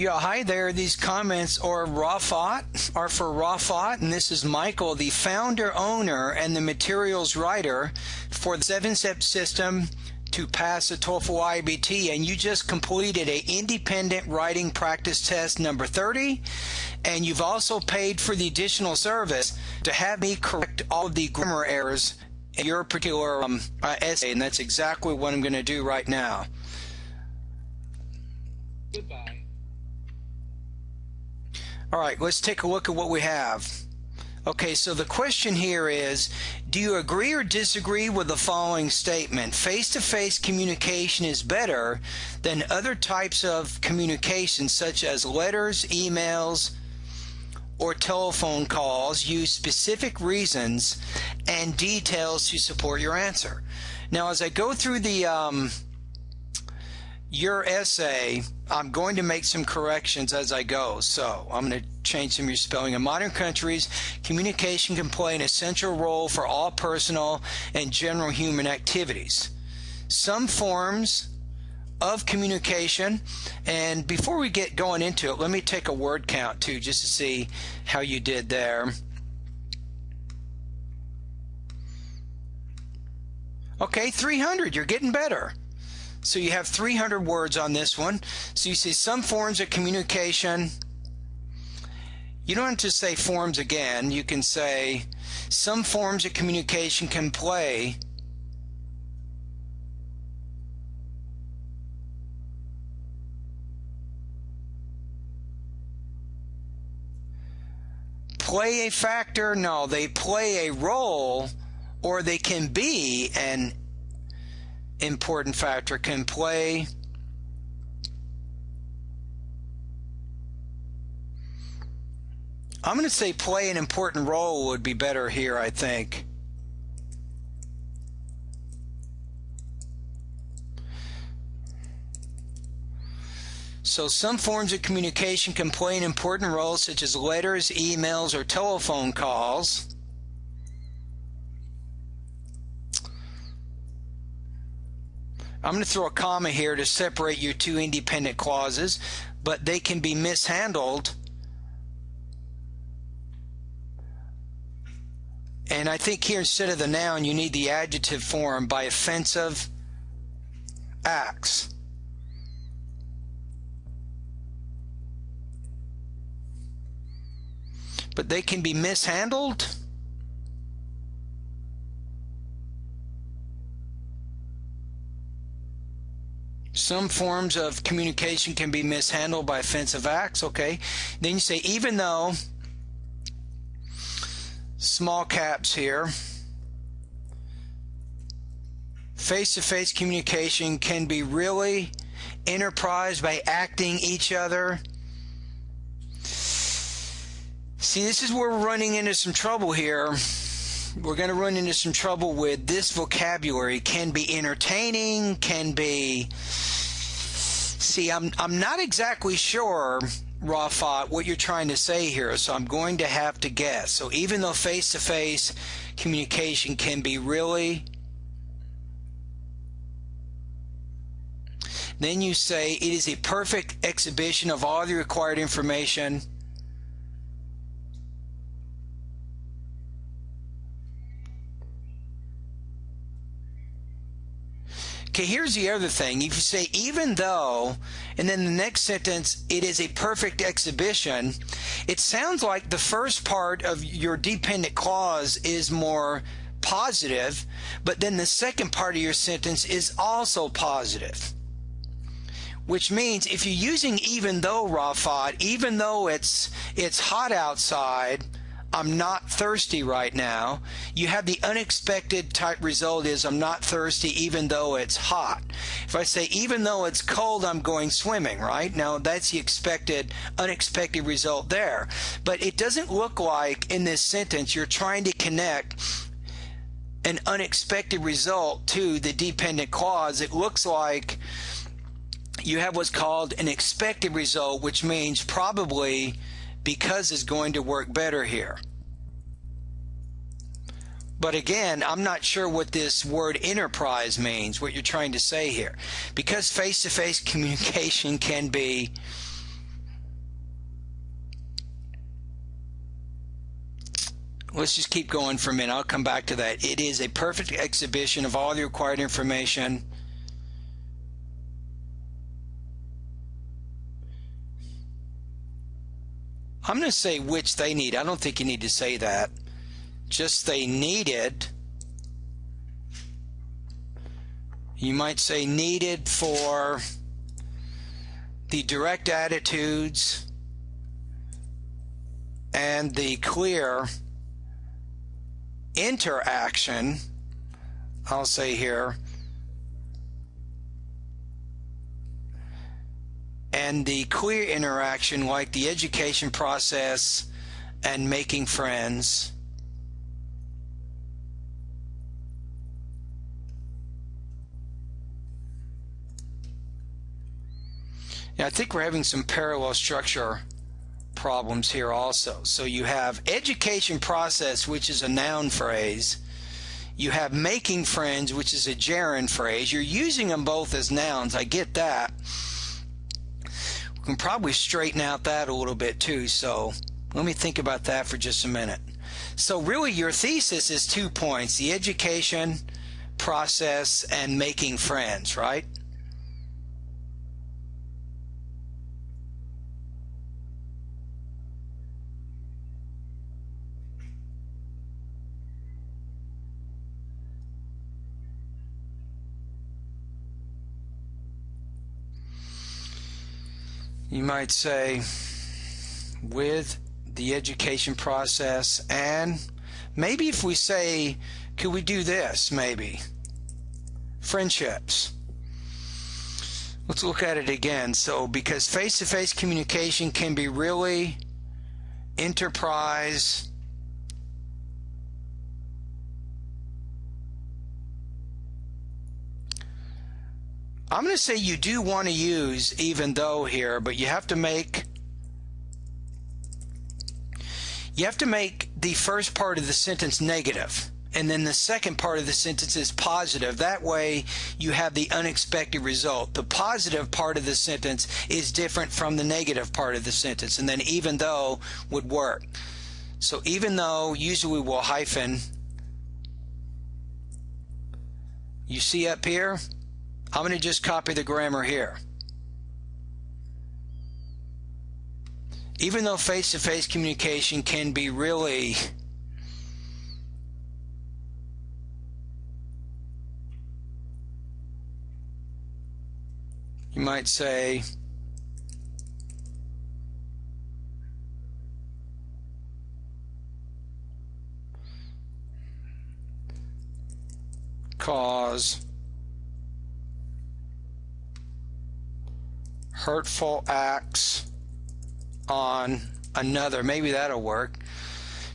Yeah, hi there. These comments are for Rafaat, and this is Michael, the founder, owner, and the materials writer for the 7-step system to pass a TOEFL IBT, and you just completed a independent writing practice test number 30, and you've also paid for the additional service to have me correct all of the grammar errors in your particular essay, and that's exactly what I'm going to do right now. Goodbye. All right, let's take a look at what we have. Okay, so the question here is, do you agree or disagree with the following statement? Face-to-face communication is better than other types of communication such as letters, emails, or telephone calls. Use specific reasons and details to support your answer. Now, as I go through the your essay, I'm going to make some corrections as I go. So I'm going to change some of your spelling. In modern countries, communication can play an essential role for all personal and general human activities. Some forms of communication, and before we get going into it, let me take a word count too, just to see how you did there. Okay, 300, you're getting better. So you have 300 words on this one. So you see some forms of communication. You don't have to say forms again. You can say some forms of communication can play a factor. No, they play a role, or they can be an important factor. Can play I'm going to say play an important role would be better here, I think. So some forms of communication can play an important role, such as letters, emails, or telephone calls. I'm going to throw a comma here to separate your two independent clauses, but they can be mishandled. And I think here, instead of the noun, you need the adjective form, by offensive acts. But they can be mishandled. Some forms of communication can be mishandled by offensive acts. Okay. Then you say, even though, small caps here, face-to-face communication can be really enterprised by acting each other. See, this is where we're running into some trouble here. We're going to run into some trouble with this vocabulary. Can be entertaining, can be... See, I'm not exactly sure, Rafaat, what you're trying to say here, so I'm going to have to guess. So even though face-to-face communication can be really... Then you say it is a perfect exhibition of all the required information. Okay, here's the other thing. If you say even though, and then the next sentence, it is a perfect exhibition, it sounds like the first part of your dependent clause is more positive, but then the second part of your sentence is also positive. Which means if you're using even though, Rafaat, even though it's hot outside, I'm not thirsty right now, you have the unexpected type result is I'm not thirsty even though it's hot. If I say even though it's cold, I'm going swimming, right? Now that's the unexpected result there. But it doesn't look like in this sentence you're trying to connect an unexpected result to the dependent clause. It looks like you have what's called an expected result, which means probably because is going to work better here. But again, I'm not sure what this word enterprise means, what you're trying to say here. Because face-to-face communication can be let's just keep going for a minute. I'll come back to that. It is a perfect exhibition of all the required information. I'm going to say which they need. I don't think you need to say that. Just they needed. You might say needed for the direct attitudes and the clear interaction. I'll say here, and the clear interaction, like the education process and making friends. Now, I think we're having some parallel structure problems here also. So you have education process, which is a noun phrase. You have making friends, which is a gerund phrase. You're using them both as nouns. I get that. We can probably straighten out that a little bit too. So let me think about that for just a minute. So really your thesis is 2 points: the education process and making friends, right? You might say with the education process, and maybe if we say, could we do this maybe? Friendships. Let's look at it again. So because face-to-face communication can be really enterprise I'm going to say you do want to use even though here, but you have to make the first part of the sentence negative, and then the second part of the sentence is positive. That way you have the unexpected result. The positive part of the sentence is different from the negative part of the sentence, and then even though would work. So even though, usually we'll hyphen. You see up here? I'm going to just copy the grammar here. Even though face-to-face communication can be really you might say cause hurtful acts on another. Maybe that'll work.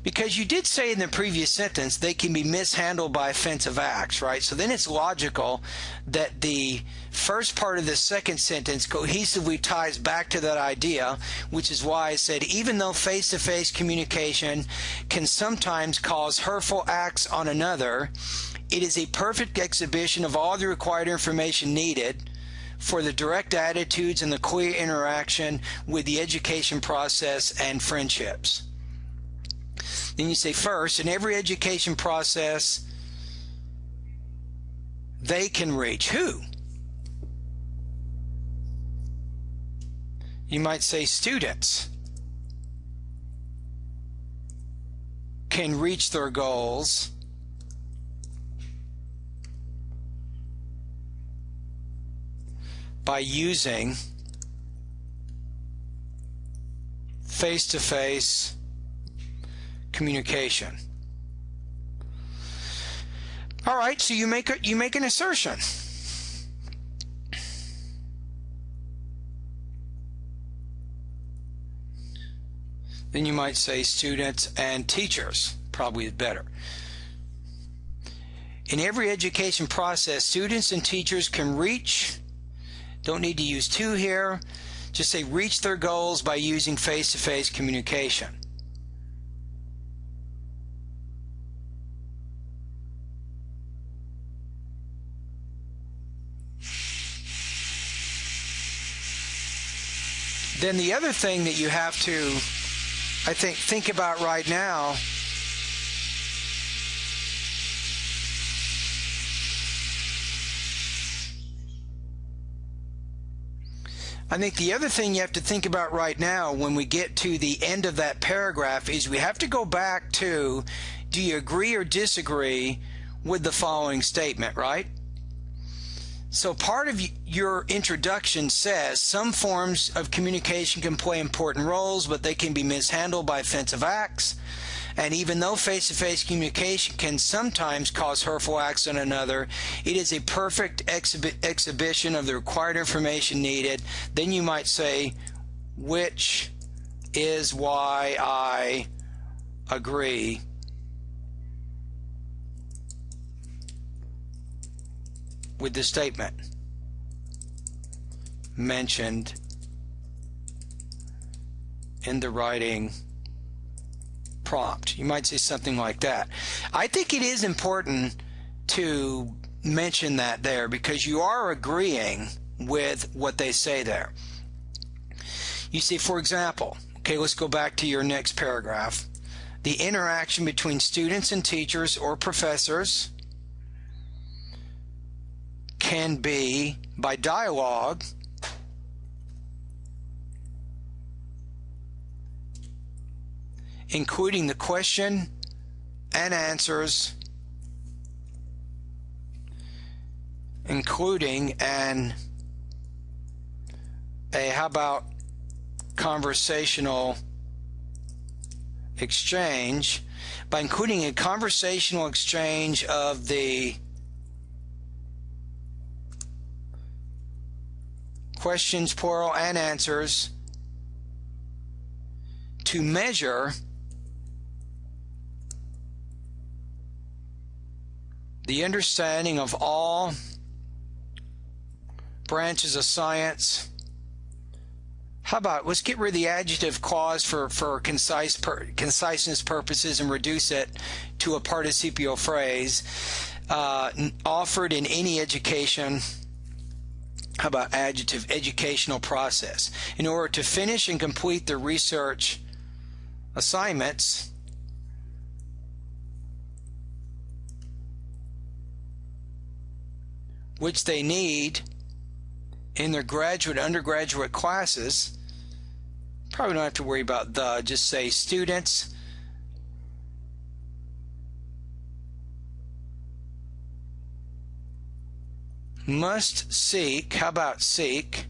Because you did say in the previous sentence they can be mishandled by offensive acts, right? So then it's logical that the first part of the second sentence cohesively ties back to that idea, which is why I said even though face-to-face communication can sometimes cause hurtful acts on another, it is a perfect exhibition of all the required information needed for the direct attitudes and the clear interaction with the education process and friendships. Then you say first, in every education process, they can reach who? You might say students can reach their goals by using face-to-face communication. All right, so you make an assertion. Then you might say students and teachers, probably is better. In every education process, students and teachers can reach, don't need to use to here, just say reach their goals by using face-to-face communication. Then the other thing that you have to, I think about right now I think the other thing you have to think about right now when we get to the end of that paragraph is we have to go back to, do you agree or disagree with the following statement, right? So part of your introduction says some forms of communication can play important roles, but they can be mishandled by offensive acts. And even though face-to-face communication can sometimes cause hurtful acts on another, it is a perfect exhibition of the required information needed. Then you might say, which is why I agree with the statement mentioned in the writing prompt. You might say something like that. I think it is important to mention that there because you are agreeing with what they say there. You see, for example, okay, let's go back to your next paragraph. The interaction between students and teachers or professors can be by dialogue, including the question and answers, including how about conversational exchange, by including a conversational exchange of the questions, plural, and answers to measure the understanding of all branches of science. How about, let's get rid of the adjective clause for conciseness purposes and reduce it to a participial phrase. Offered in any education. How about adjective, educational process. In order to finish and complete the research assignments, which they need in their graduate, undergraduate classes, probably don't have to worry about the, just say students must seek, how about seek?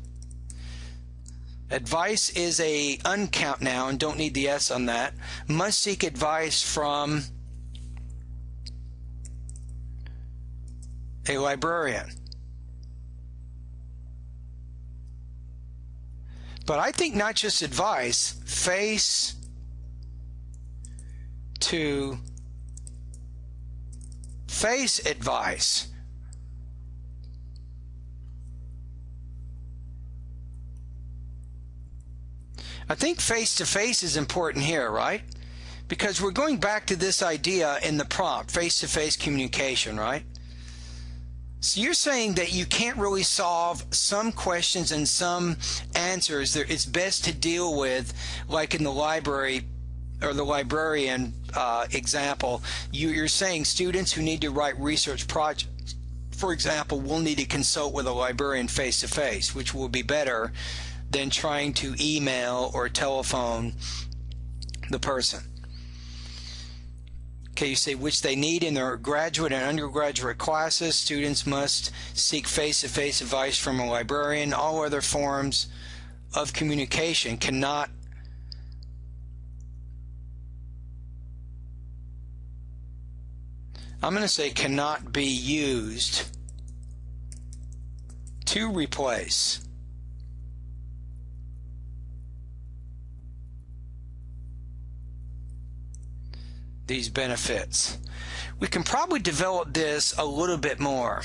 Advice is a uncount noun, don't need the S on that. Must seek advice from a librarian. But I think not just advice, face to face advice. I think face-to-face is important here, right? Because we're going back to this idea in the prompt, face-to-face communication, right? So you're saying that you can't really solve some questions and some answers that it's best to deal with, like in the library or the librarian example. You're saying students who need to write research projects, for example, will need to consult with a librarian face-to-face, which will be better than trying to email or telephone the person. Okay, you say which they need in their graduate and undergraduate classes. Students must seek face-to-face advice from a librarian. All other forms of communication cannot cannot be used to replace these benefits. We can probably develop this a little bit more.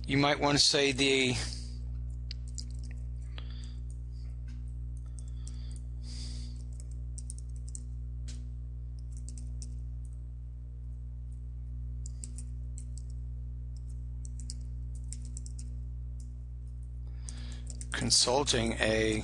You might want to say the consulting a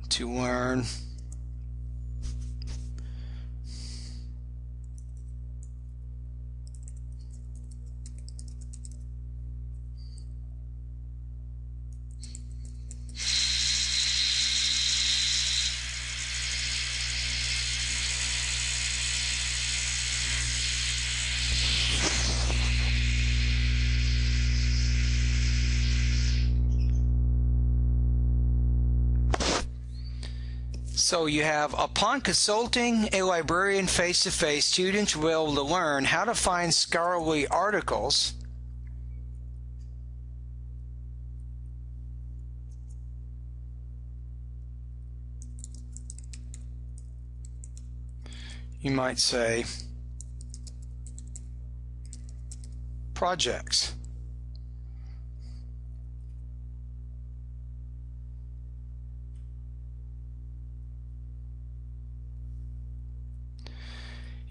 to learn So you have, upon consulting a librarian face-to-face, students will be able to learn how to find scholarly articles you might say projects.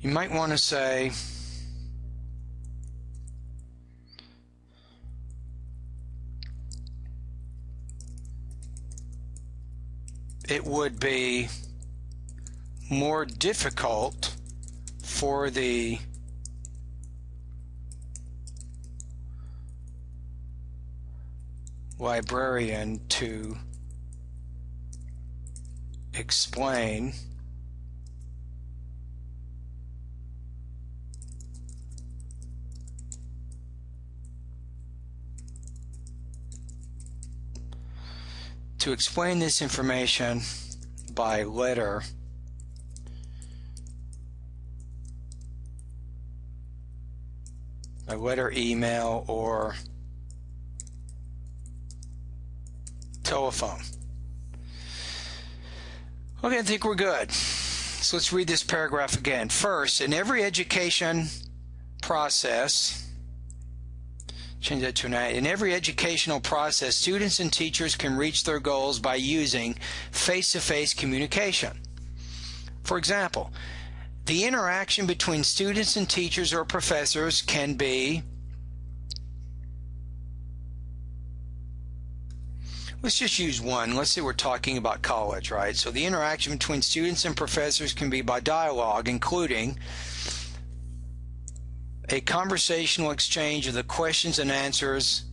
You might want to say it would be more difficult for the librarian to explain this information by letter email, or telephone. Okay, I think we're good. So let's read this paragraph again. First, in every education process, change that to an I. In every educational process, students and teachers can reach their goals by using face-to-face communication. For example, the interaction between students and teachers or professors can be, let's just use one. Let's say we're talking about college, right? So the interaction between students and professors can be by dialogue, including a conversational exchange of the questions and answers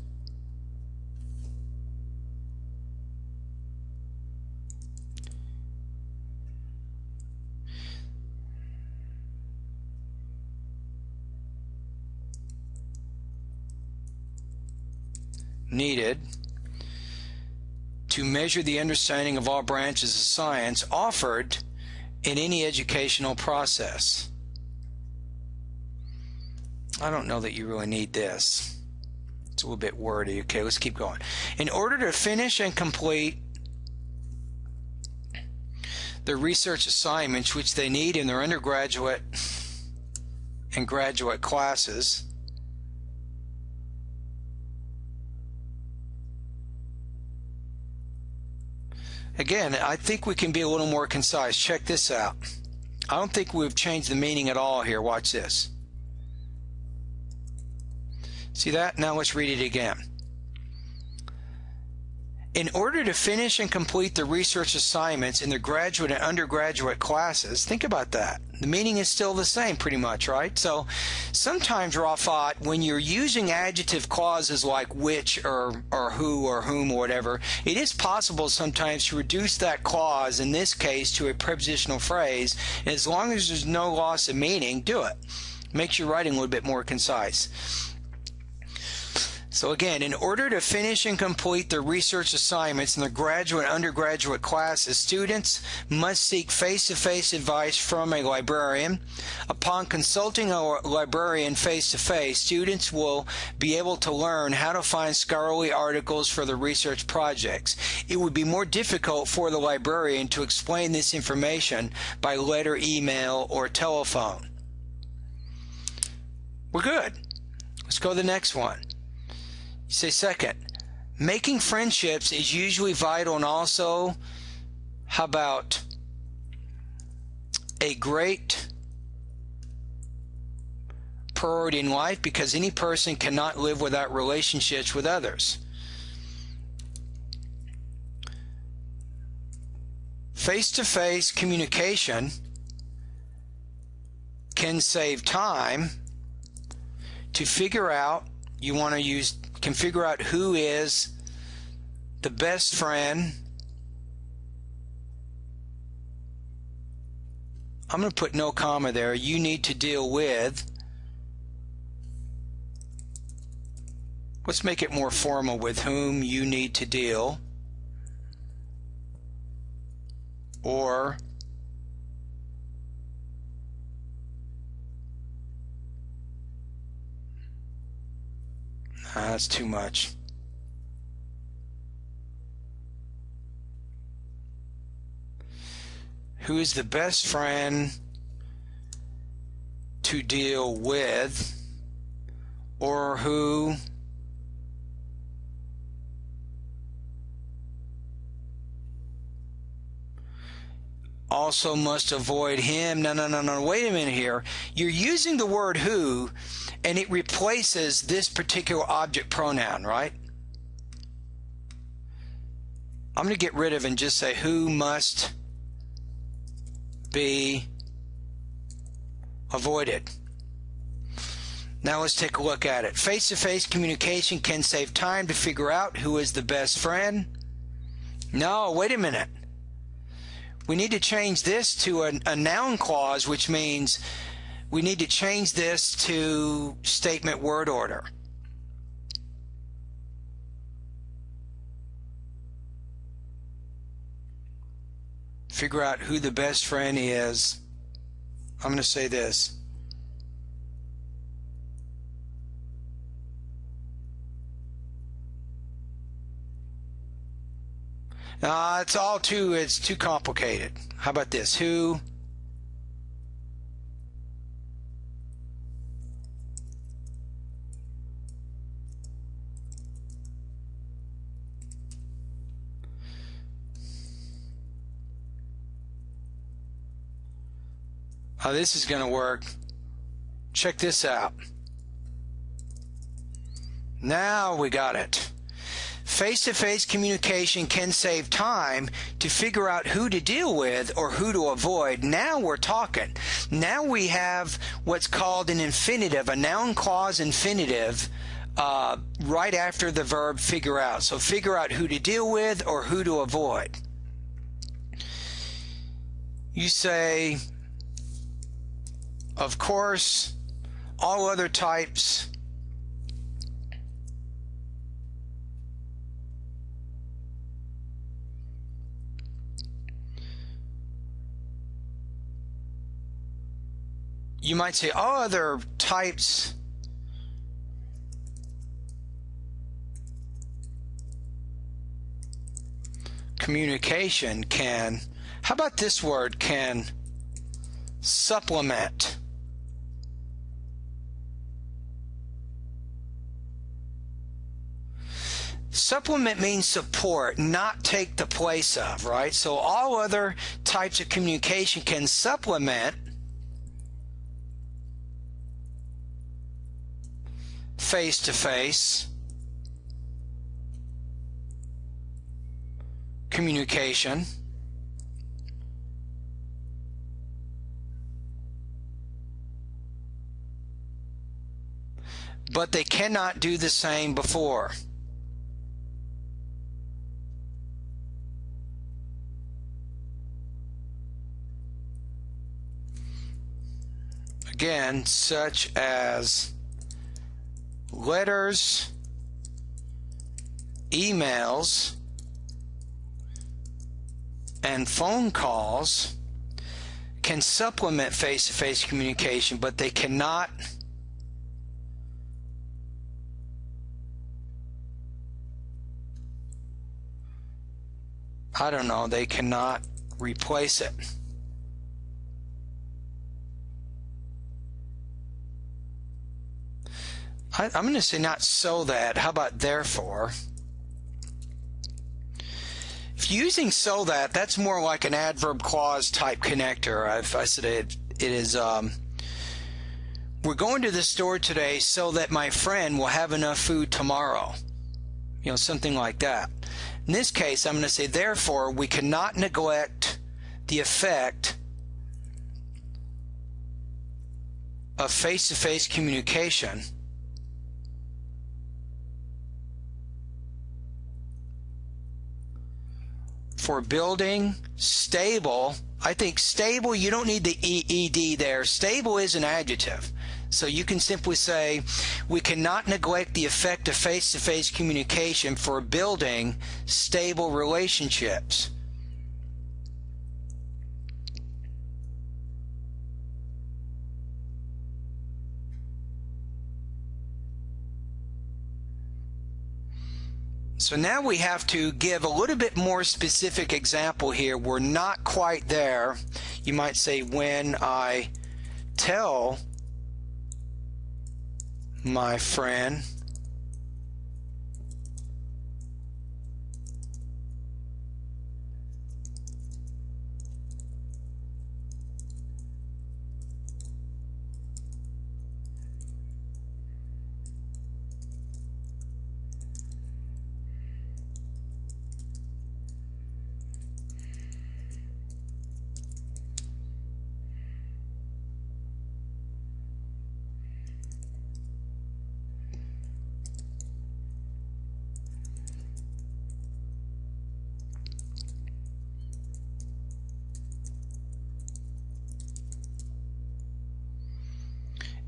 needed to measure the understanding of all branches of science offered in any educational process. I don't know that you really need this. It's a little bit wordy. Okay, let's keep going. In order to finish and complete the research assignments which they need in their undergraduate and graduate classes, again, I think we can be a little more concise. Check this out. I don't think we've changed the meaning at all here. Watch this. See that? Now let's read it again. In order to finish and complete the research assignments in the graduate and undergraduate classes, think about that. The meaning is still the same pretty much, right? So sometimes, Rafaat, when you're using adjective clauses like which or who or whom or whatever, it is possible sometimes to reduce that clause, in this case, to a prepositional phrase. And as long as there's no loss of meaning, do it. Makes your writing a little bit more concise. So again, in order to finish and complete the research assignments in the graduate and undergraduate classes, students must seek face-to-face advice from a librarian. Upon consulting a librarian face-to-face, students will be able to learn how to find scholarly articles for the research projects. It would be more difficult for the librarian to explain this information by letter, email, or telephone. We're good. Let's go to the next one. You say second, making friendships is usually vital and also, how about a great priority in life because any person cannot live without relationships with others. Face-to-face communication can save time to figure out, can figure out who is the best friend. I'm going to put no comma there. You need to deal with. Let's make it more formal, with whom you need to deal, or that's too much. Who is the best friend to deal with, or who also must avoid him. No, wait a minute here. You're using the word who, and it replaces this particular object pronoun, right? I'm going to get rid of and just say who must be avoided. Now let's take a look at it. Face-to-face communication can save time to figure out who is the best friend. No, wait a minute. We need to change this to a noun clause, which means we need to change this to statement word order. Figure out who the best friend is. I'm going to say this. It's too complicated. How about this? Who this is going to work. Check this out. Now we got it. Face-to-face communication can save time to figure out who to deal with or who to avoid. Now we're talking. Now we have what's called an infinitive, a noun clause infinitive, right after the verb figure out. So figure out who to deal with or who to avoid. You say, of course, all other types you might say all other types communication can, how about this word, can supplement. Supplement means support, not take the place of, right? So all other types of communication can supplement face-to-face communication. But they cannot do the same before. Again, such as letters, emails, and phone calls can supplement face-to-face communication, but they cannot they cannot replace it. I'm going to say not so that. How about therefore? If you're using so that, that's more like an adverb clause type connector. I said it is, we're going to the store today so that my friend will have enough food tomorrow. You know, something like that. In this case, I'm going to say, therefore, we cannot neglect the effect of face-to-face communication for building stable. I think stable, you don't need the ED there. Stable is an adjective. So you can simply say, we cannot neglect the effect of face-to-face communication for building stable relationships. So now we have to give a little bit more specific example here. We're not quite there. You might say, when I tell my friend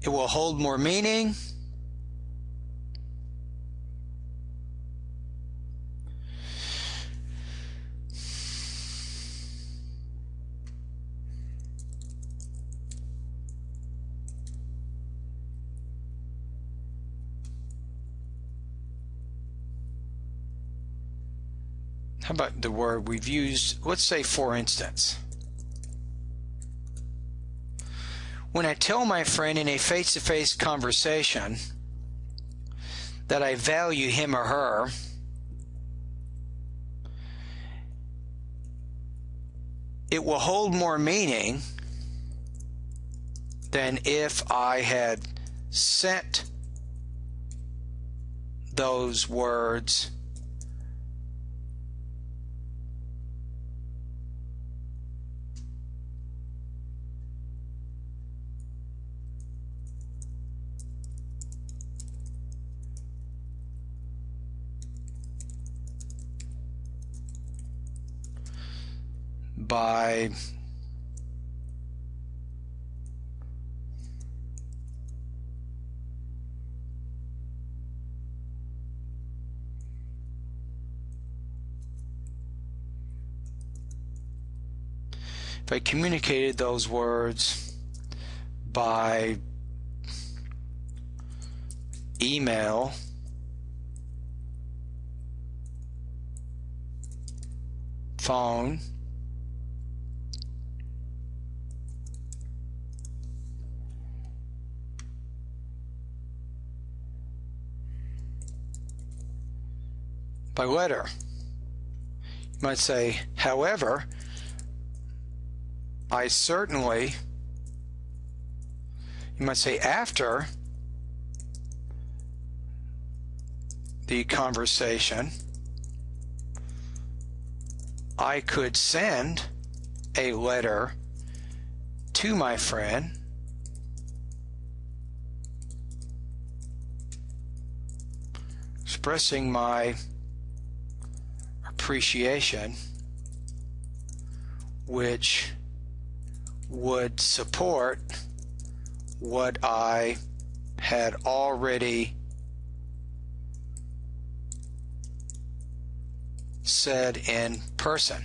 it will hold more meaning. How about the word we've used? Let's say, for instance. When I tell my friend in a face-to-face conversation that I value him or her, it will hold more meaning than if I had sent those words by if I communicated those words by email, phone, by letter. You might say, however, I certainly, you might say, after the conversation, I could send a letter to my friend expressing my appreciation, which would support what I had already said in person.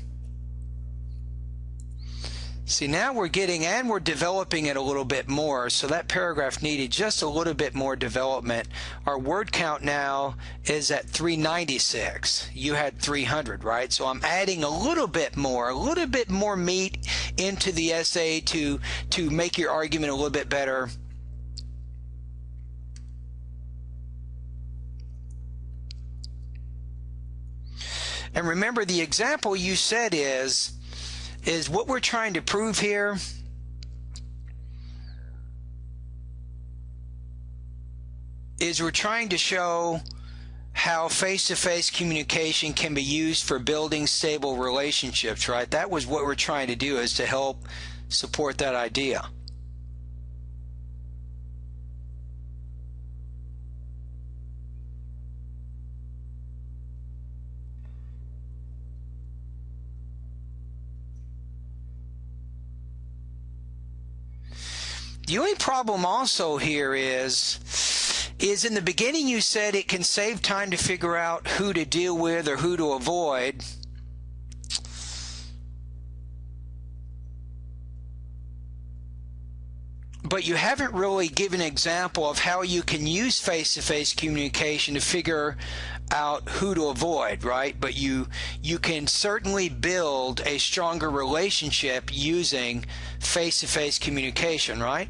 See, now we're getting, and we're developing it a little bit more, so that paragraph needed just a little bit more development. Our word count now is at 396. You had 300, right? So I'm adding a little bit more meat into the essay to make your argument a little bit better. And remember, the example you said is what we're trying to prove here is we're trying to show how face-to-face communication can be used for building stable relationships, right? That was what we're trying to do, is to help support that idea. The only problem also here is in the beginning you said it can save time to figure out who to deal with or who to avoid. But you haven't really given an example of how you can use face-to-face communication to figure out who to avoid, right? But you can certainly build a stronger relationship using face-to-face communication, right?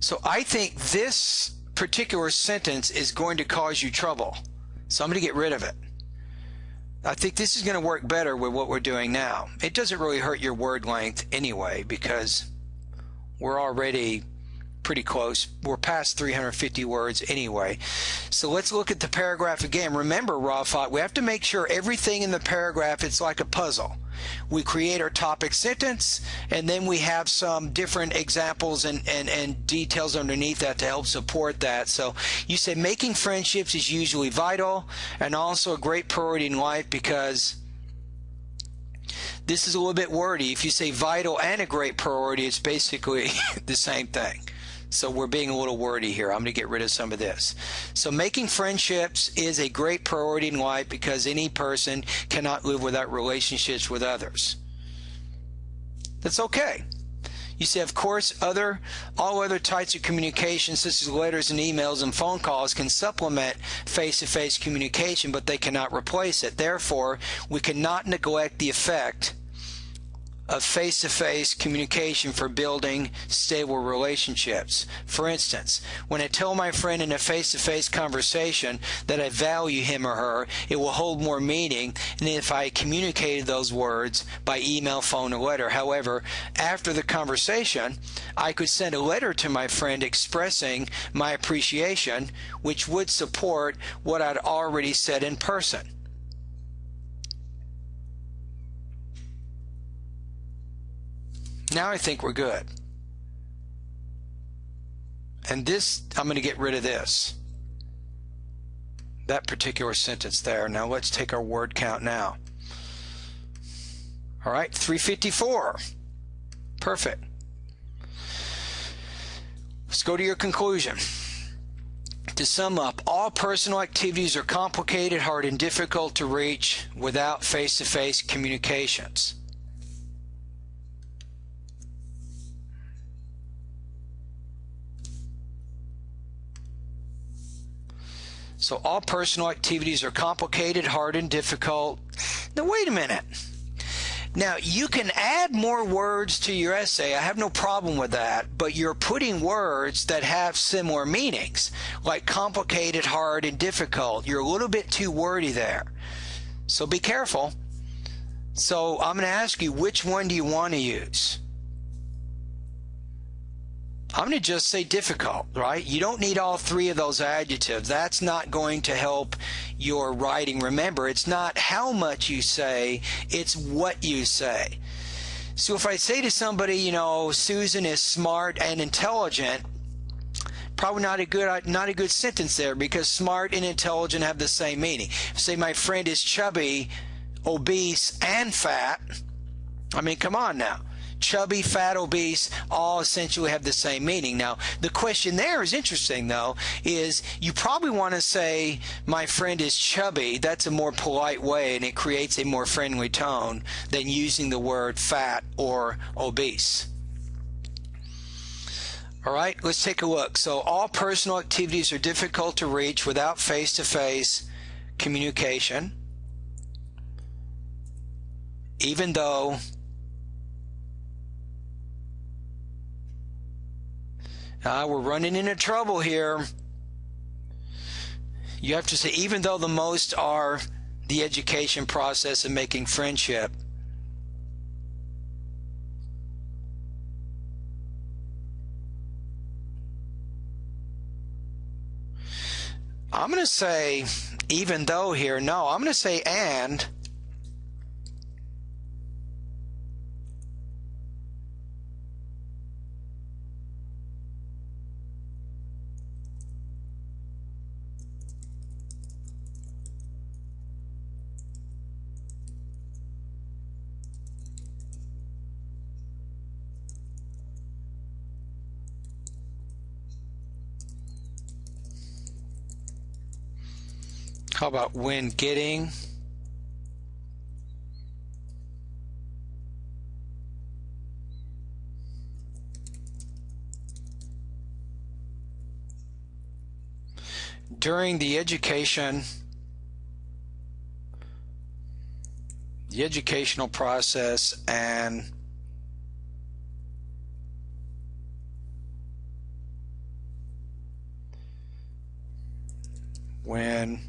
So I think this particular sentence is going to cause you trouble. So I'm going to get rid of it. I think this is going to work better with what we're doing now. It doesn't really hurt your word length anyway, because we're already pretty close. We're past 350 words anyway. So let's look at the paragraph again. Remember, Rafaat, we have to make sure everything in the paragraph, it's like a puzzle. We create our topic sentence, and then we have some different examples and details underneath that to help support that. So you say making friendships is usually vital and also a great priority in life, because this is a little bit wordy. If you say vital and a great priority, it's basically the same thing. So we're being a little wordy here. I'm going to get rid of some of this. So making friendships is a great priority in life because any person cannot live without relationships with others. That's okay. You say, of course, all other types of communication, such as letters and emails and phone calls, can supplement face-to-face communication, but they cannot replace it. Therefore, we cannot neglect the effect of face-to-face communication for building stable relationships. For instance, when I tell my friend in a face-to-face conversation that I value him or her, it will hold more meaning than if I communicated those words by email, phone, or letter. However, after the conversation, I could send a letter to my friend expressing my appreciation, which would support what I'd already said in person. Now I think we're good. And this, I'm going to get rid of this. That particular sentence there. Now let's take our word count now. All right, 354. Perfect. Let's go to your conclusion. To sum up, all personal activities are complicated, hard, and difficult to reach without face-to-face communications. So all personal activities are complicated, hard, and difficult. Now wait a minute. Now you can add more words to your essay. I have no problem with that, but you're putting words that have similar meanings, like complicated, hard, and difficult. You're a little bit too wordy there. So be careful. So I'm going to ask you, which one do you want to use? I'm going to just say difficult, right? You don't need all three of those adjectives. That's not going to help your writing. Remember, it's not how much you say, it's what you say. So if I say to somebody, you know, Susan is smart and intelligent, probably not a good sentence there, because smart and intelligent have the same meaning. Say my friend is chubby, obese, and fat. I mean, come on now. Chubby, fat, obese, all essentially have the same meaning. Now, the question there is interesting, though, is you probably want to say, my friend is chubby. That's a more polite way, and it creates a more friendly tone than using the word fat or obese. All right, let's take a look. So all personal activities are difficult to reach without face-to-face communication, even though we're running into trouble here. You have to say, even though the most are the education process of making friendship. I'm going to say even though here. No, I'm going to say and. How about when getting? During the educational process, and when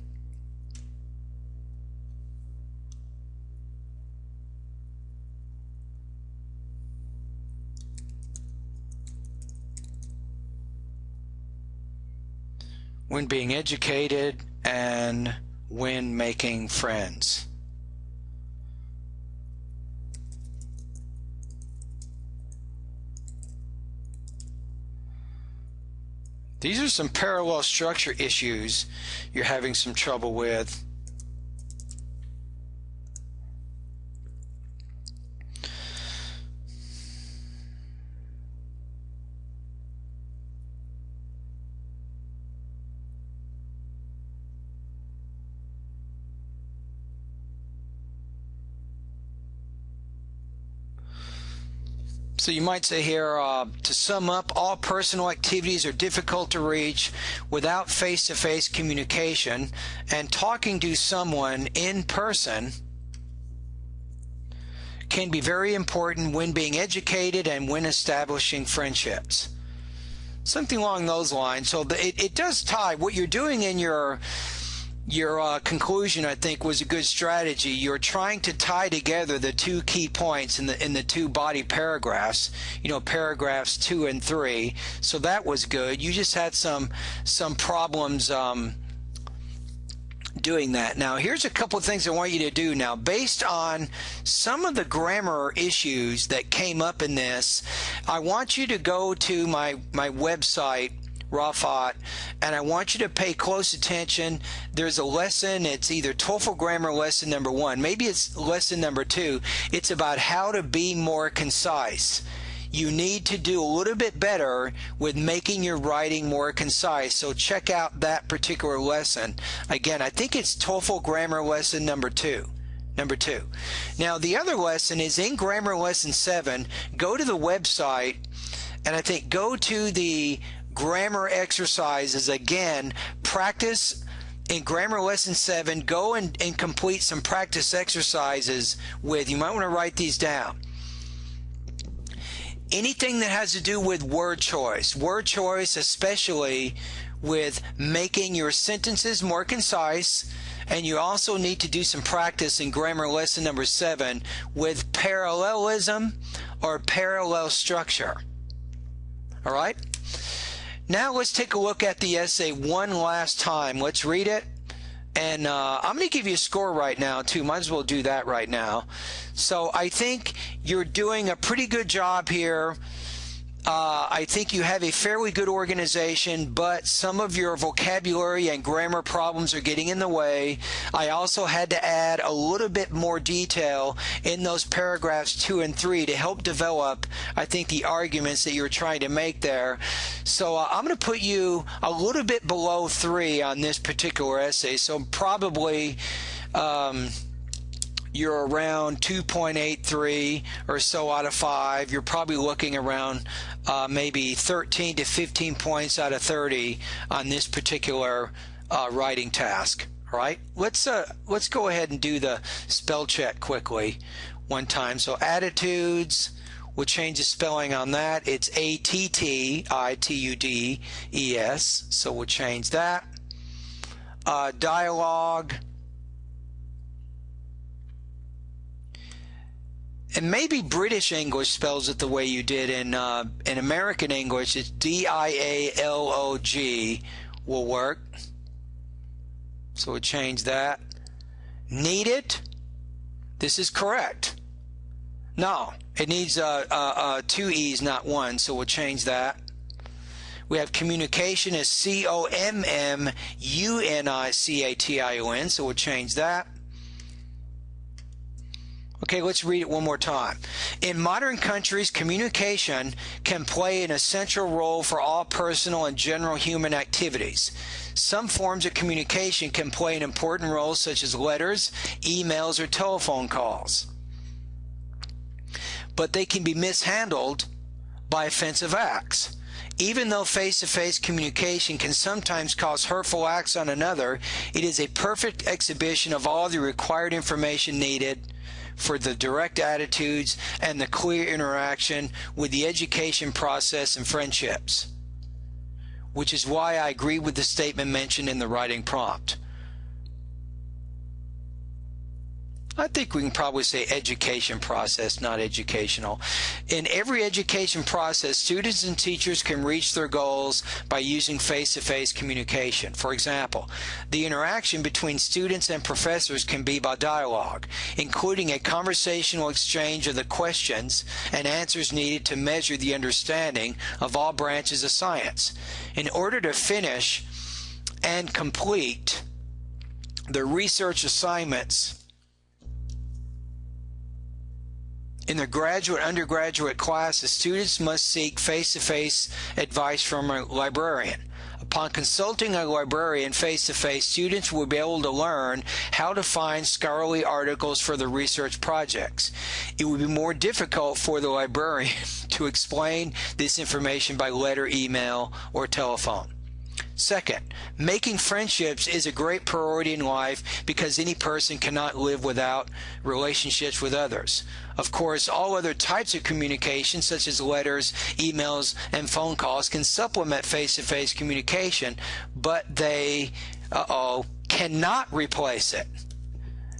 being educated and when making friends. These are some parallel structure issues you're having some trouble with. So you might say here, to sum up, all personal activities are difficult to reach without face-to-face communication, and talking to someone in person can be very important when being educated and when establishing friendships. Something along those lines. So it does tie. What you're doing in your conclusion, I think, was a good strategy. You're trying to tie together the two key points in the two body paragraphs, paragraphs 2 and 3. So that was good. You just had some problems doing that. Now, here's a couple of things I want you to do now. Based on some of the grammar issues that came up in this, I want you to go to my website, Rafaat, and I want you to pay close attention. There's a lesson. It's either TOEFL grammar lesson number 1, maybe it's lesson number 2. It's about how to be more concise. You need to do a little bit better with making your writing more concise. So check out that particular lesson. Again, I think it's TOEFL grammar lesson number 2. Now, the other lesson is in grammar lesson 7. Go to the website, and I think go to the grammar exercises. Again, practice in grammar lesson 7. Go and complete some practice exercises with, you might want to write these down, anything that has to do with word choice, especially with making your sentences more concise. And you also need to do some practice in grammar lesson number 7 with parallelism or parallel structure. All right? Now let's take a look at the essay one last time. Let's read it. And I'm going to give you a score right now, too. Might as well do that right now. So I think you're doing a pretty good job here. I think you have a fairly good organization, but some of your vocabulary and grammar problems are getting in the way. I also had to add a little bit more detail in those paragraphs 2 and 3 to help develop, I think, the arguments that you're trying to make there. So I'm going to put you a little bit below 3 on this particular essay. So probably you're around 2.83 or so out of 5. You're probably looking around maybe 13 to 15 points out of 30 on this particular writing task. All right, let's go ahead and do the spell check quickly one time. So attitudes, we'll change the spelling on that. It's attitudes. So we'll change that. dialogue, and maybe British English spells it the way you did in American English. It's dialog will work. So we'll change that. Need it? This is correct. No, it needs 2 E's, not 1, so we'll change that. We have communication as communication, so we'll change that. Okay, let's read it one more time. In modern countries, communication can play an essential role for all personal and general human activities. Some forms of communication can play an important role, such as letters, emails, or telephone calls. But they can be mishandled by offensive acts. Even though face-to-face communication can sometimes cause hurtful acts on another, it is a perfect exhibition of all the required information needed for the direct attitudes and the clear interaction with the education process and friendships, which is why I agree with the statement mentioned in the writing prompt. I think we can probably say education process, not educational. In every education process, students and teachers can reach their goals by using face-to-face communication. For example, the interaction between students and professors can be by dialogue, including a conversational exchange of the questions and answers needed to measure the understanding of all branches of science. In order to finish and complete the research assignments in their graduate, undergraduate classes, students must seek face-to-face advice from a librarian. Upon consulting a librarian face-to-face, students will be able to learn how to find scholarly articles for their research projects. It would be more difficult for the librarian to explain this information by letter, email, or telephone. Second, making friendships is a great priority in life because any person cannot live without relationships with others. Of course, all other types of communication, such as letters, emails, and phone calls, can supplement face-to-face communication, but they cannot replace it.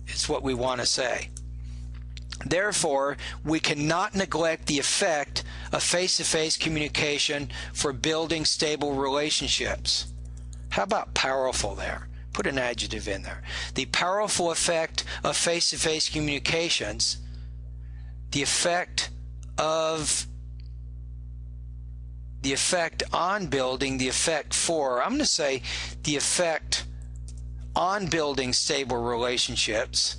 It's what we want to say. Therefore, we cannot neglect the effect of face-to-face communication for building stable relationships. How about powerful there? Put an adjective in there. The powerful effect of face-to-face communications, the effect on building, the effect for, I'm going to say the effect on building stable relationships.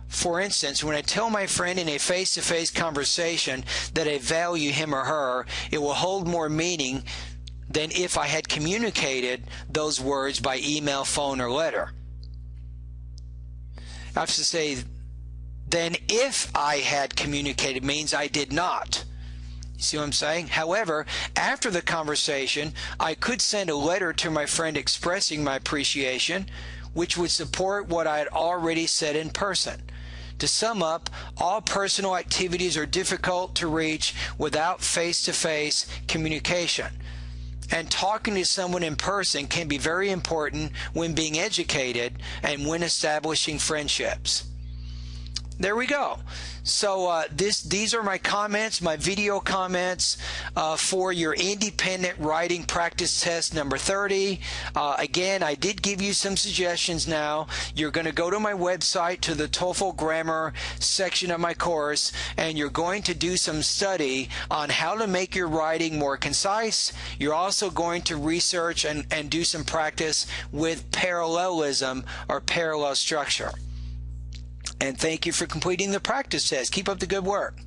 For instance, when I tell my friend in a face-to-face conversation that I value him or her, it will hold more meaning than if I had communicated those words by email, phone, or letter. I have to say, then if I had communicated means I did not. You see what I'm saying? However, after the conversation, I could send a letter to my friend expressing my appreciation, which would support what I had already said in person. To sum up, all personal activities are difficult to reach without face-to-face communication. And talking to someone in person can be very important when being educated and when establishing friendships. There we go. So these are my comments, my video comments for your independent writing practice test number 30. Again, I did give you some suggestions now. You're going to go to my website, to the TOEFL grammar section of my course, and you're going to do some study on how to make your writing more concise. You're also going to research and do some practice with parallelism or parallel structure. And thank you for completing the practice test. Keep up the good work.